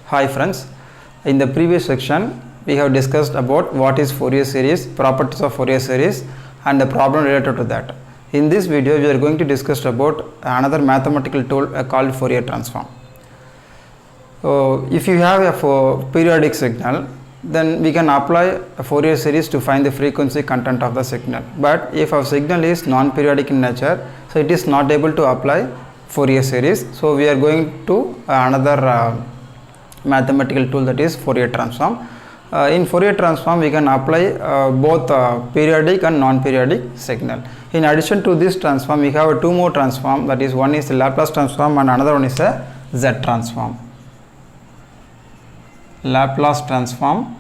Hi friends, in the previous section we have discussed about what is Fourier series, properties of Fourier series and the problem related to that. In this video we are going to discuss about another mathematical tool called Fourier transform. If you have a periodic signal, then we can apply a Fourier series to find the frequency content of the signal. But if our signal is non-periodic in nature, so it is not able to apply Fourier series. So we are going to another mathematical tool, that is Fourier transform. In Fourier transform we can apply both periodic and non-periodic signal. In addition to this transform, we have two more transform, that is one is the Laplace transform and another one is a Z transform. Laplace transform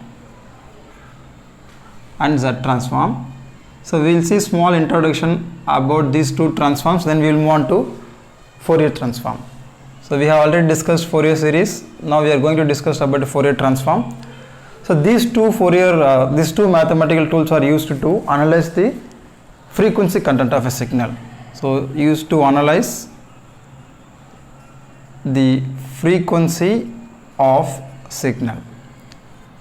and Z transform. So we will see small introduction about these two transforms, then we will move on to Fourier transform. So we have already discussed Fourier series. Now we are going to discuss about Fourier transform. So these two mathematical tools are used to analyze the frequency content of a signal. So used to analyze the frequency of signal.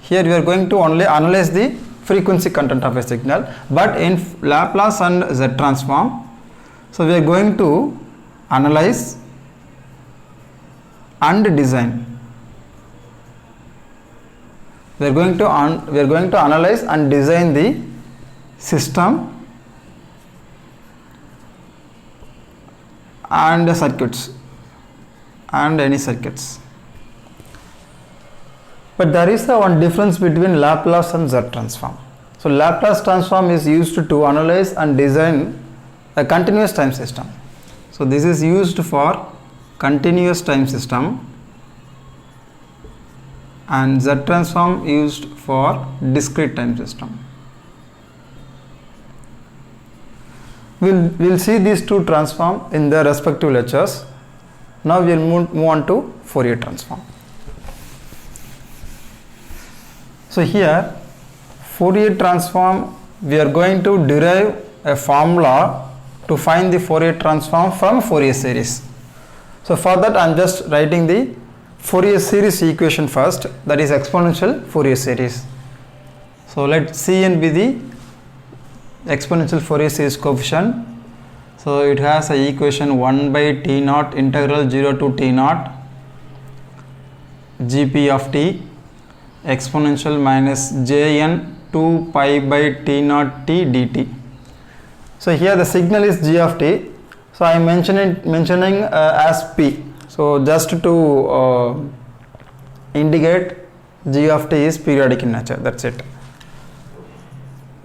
Here we are going to only analyze the frequency content of a signal, but in Laplace and Z transform, so we are going to analyze and design. We are going to analyze and design the system and the circuits and any circuits. But there is one difference between Laplace and Z transform. So Laplace transform is used to analyze and design a continuous time system. So this is used for continuous time system, and Z transform used for discrete time system. We'll see these two transform in their respective lectures. Now we will move on to Fourier transform. So here Fourier transform, we are going to derive a formula to find the Fourier transform from Fourier series. So for that I am just writing the Fourier series equation first, that is exponential Fourier series. So let Cn be the exponential Fourier series coefficient. So it has a equation 1 by t naught integral 0 to t naught gp of t exponential minus jn 2 pi by t naught t dt. So here the signal is g of t. So I am mentioning as p. So just to indicate g of t is periodic in nature, that's it.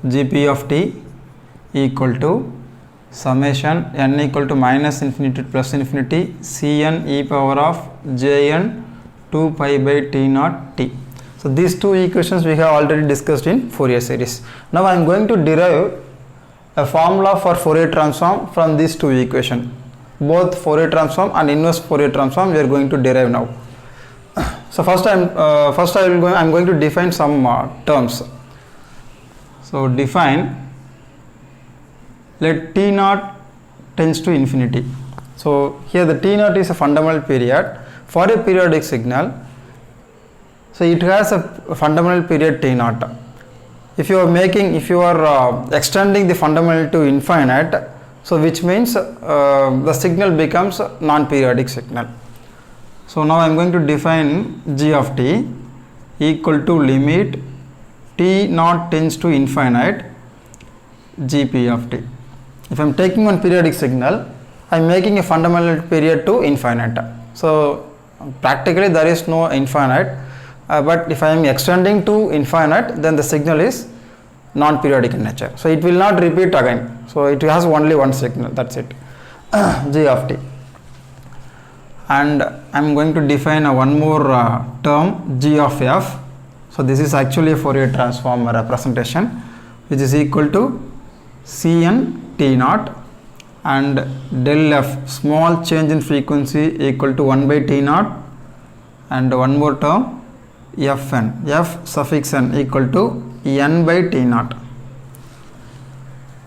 Gp of t equal to summation n equal to minus infinity to plus infinity Cn e power of jn 2 pi by t naught t. So these two equations we have already discussed in Fourier series. Now I am going to derive a formula for Fourier transform from these two equations. Both Fourier transform and inverse Fourier transform we are going to derive now. So first I am going to define some terms. So define, let t naught tends to infinity. So here the t naught is a fundamental period for a periodic signal. So it has a fundamental period t naught. If you are extending the fundamental to infinite, so which means the signal becomes non-periodic signal. So now I am going to define g of t equal to limit t naught tends to infinite gp of t. If I am taking one periodic signal, I am making a fundamental period to infinite. So practically there is no infinite, but if I am extending to infinite, then the signal is non-periodic in nature. So it will not repeat again. So it has only one signal, that's it. G of t. And I am going to define one more term, g of f. So this is actually a Fourier transform representation, which is equal to Cn t naught and del f, small change in frequency, equal to 1 by t naught, and one more term fn, f suffix n equal to n by t naught.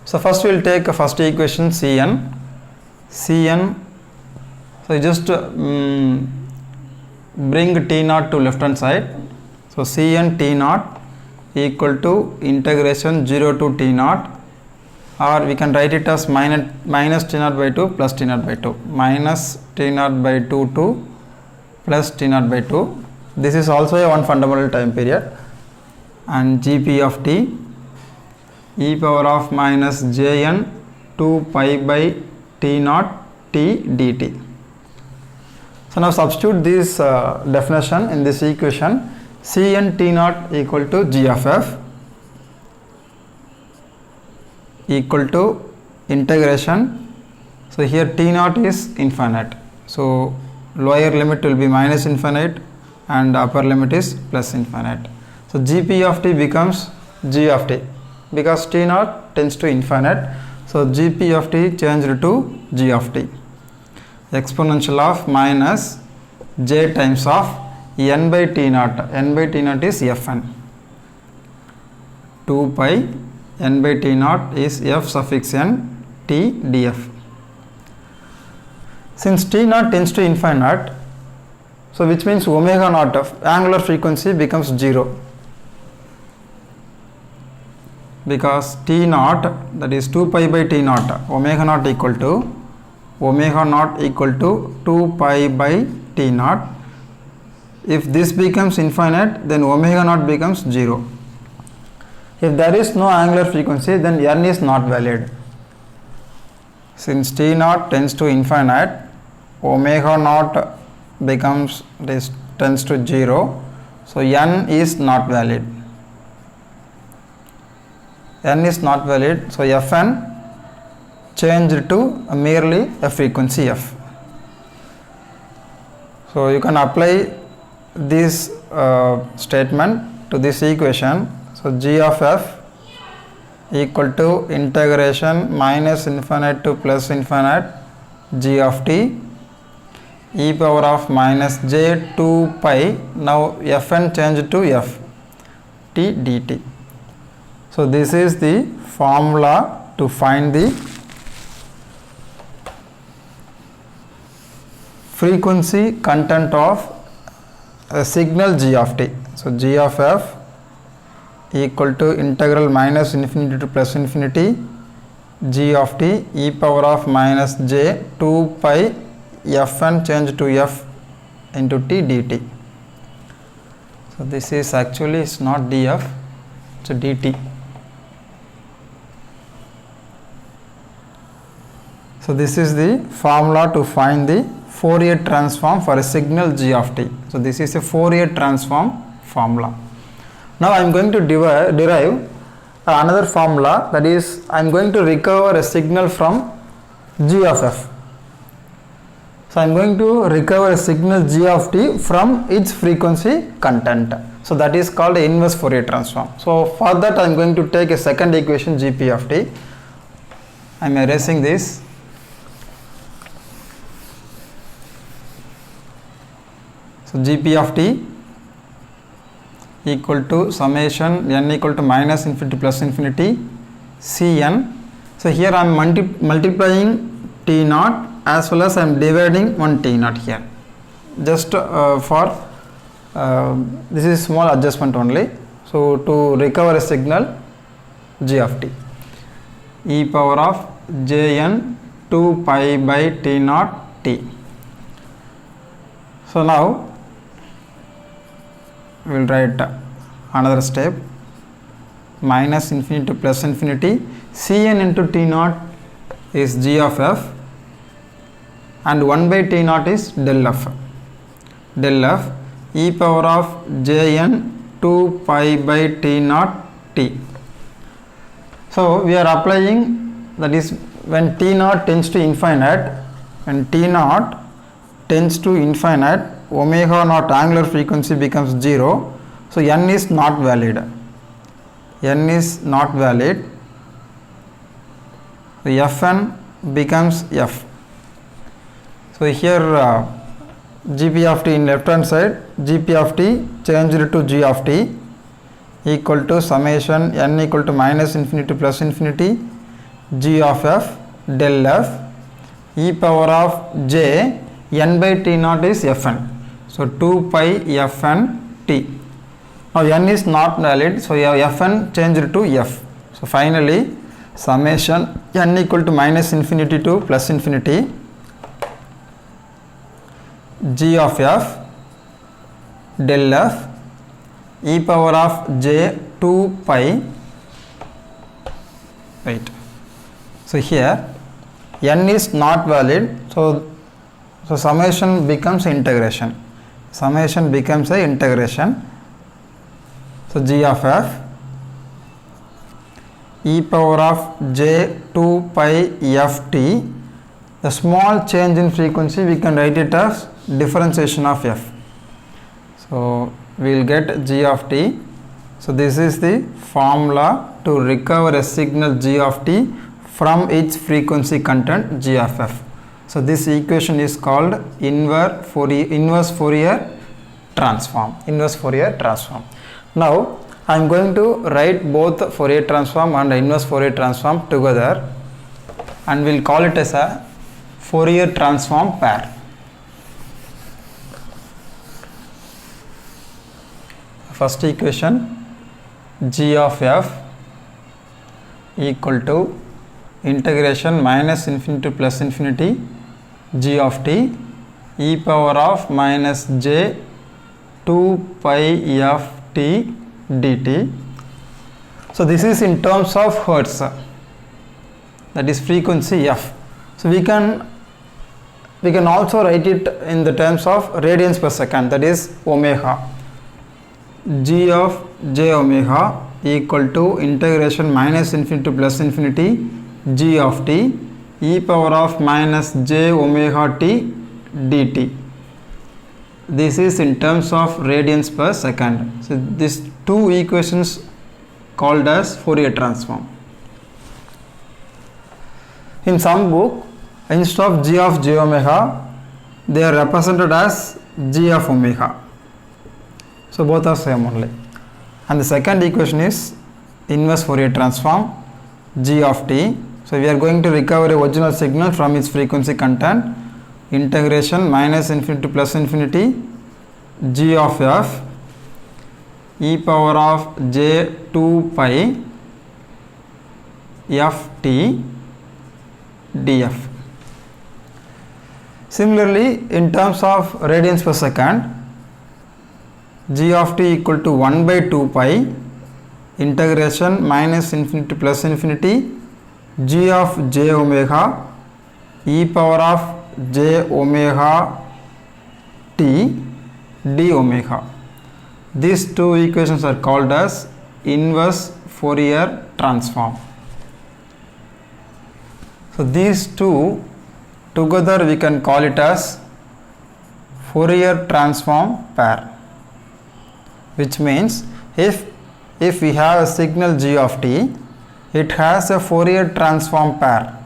So first we will take a first equation Cn. So just bring t naught to left hand side. So Cn t naught equal to integration 0 to t naught, or we can write it as minus t naught by 2 plus t naught by 2, minus t naught by 2 to plus t naught by 2. This is also a one fundamental time period, and Gp of t e power of minus jn 2 pi by t naught t dt. So now substitute this definition in this equation. Cn t naught equal to g of f equal to integration. So here t naught is infinite, so lower limit will be minus infinite and upper limit is plus infinite. So Gp of t becomes g of t because t naught tends to infinite. So Gp of t changed to g of t, exponential of minus j times of n by t naught. N by t naught is fn. 2 pi n by t naught is f suffix n t df. Since t naught tends to infinite, so which means omega naught of angular frequency becomes 0, because t naught, that is 2 pi by t naught, omega naught equal to 2 pi by t naught. If this becomes infinite, then omega naught becomes 0. If there is no angular frequency, then n is not valid. Since t naught tends to infinite, omega naught becomes, this tends to 0, so n is not valid. N is not valid, so fn changed to merely a frequency f. So you can apply this statement to this equation. So g of f equal to integration minus infinite to plus infinite g of t e power of minus j 2 pi, now fn changed to f t dt. So this is the formula to find the frequency content of a signal g of t. So g of f equal to integral minus infinity to plus infinity g of t e power of minus j 2 pi fn changed to f into t dt. So this is actually, it's not df, it's a dt. So this is the formula to find the Fourier transform for a signal g of t. So this is a Fourier transform formula. Now I am going to derive another formula, that is I am going to recover a signal from g of f. So I am going to recover a signal g of t from its frequency content. So that is called the inverse Fourier transform. So for that I am going to take a second equation Gp of t. I am erasing this. So Gp of t equal to summation n equal to minus infinity plus infinity Cn. So here I am multiplying t naught as well as I am dividing one t naught here. Just for this is small adjustment only. So to recover a signal g of t e power of jn 2 pi by t naught t. So now we will write another step, minus infinity to plus infinity Cn into t naught is g of f and 1 by t naught is del f. Del f e power of jn 2 pi by t naught t. So we are applying, that is when t naught tends to infinite, when t naught tends to infinite, omega naught angular frequency becomes 0, so n is not valid. N is not valid. So fn becomes f. So here Gp of t in left hand side, Gp of t changed to g of t equal to summation n equal to minus infinity to plus infinity g of f del f e power of j n by t naught is fn. So So 2 pi fn t. Now n is not valid, so fn changed to f. So finally summation n equal to minus infinity to plus infinity g of f del f e power of j 2 pi, right. So here n is not valid, so summation becomes integration. Summation becomes a integration. So g of f e power of j 2 pi ft. The small change in frequency we can write it as differentiation of f. So we will get g of t. So this is the formula to recover a signal g of t from its frequency content g of f. So this equation is called inverse Fourier transform. Inverse Fourier transform. Now I am going to write both Fourier transform and inverse Fourier transform together, and we will call it as a Fourier transform pair. First equation, g of f equal to integration minus infinity to plus infinity g of t e power of minus j 2 pi f t dt. So this is in terms of hertz, that is frequency f. So we can also write it in the terms of radians per second, that is omega. G of j omega equal to integration minus infinity to plus infinity g of t e power of minus j omega t dt. This is in terms of radians per second. So these two equations called as Fourier transform. In some book, instead of g of j omega, they are represented as g of omega. So both are same only. And the second equation is inverse Fourier transform g of t. So we are going to recover a original signal from its frequency content, integration minus infinity to plus infinity g of f e power of j 2 pi f t df. Similarly, in terms of radians per second, g of t equal to 1 by 2 pi integration minus infinity to plus infinity g of j omega e power of j omega t d omega. These two equations are called as inverse Fourier transform. So these two together we can call it as Fourier transform pair, which means if we have a signal g of t, it has a Fourier transform pair.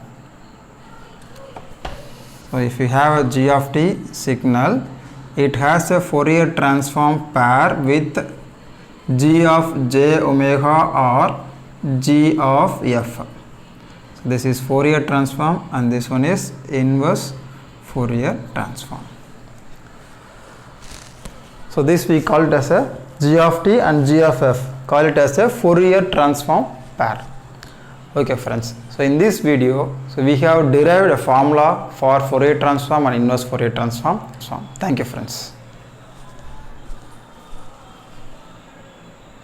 So if we have a g of t signal, it has a Fourier transform pair with g of j omega or g of f. So this is Fourier transform and this one is inverse Fourier transform. So this we call it as a g of t and g of f, call it as a Fourier transform pair. Okay friends, so in this video, so we have derived a formula for Fourier transform and inverse Fourier transform. Thank you friends.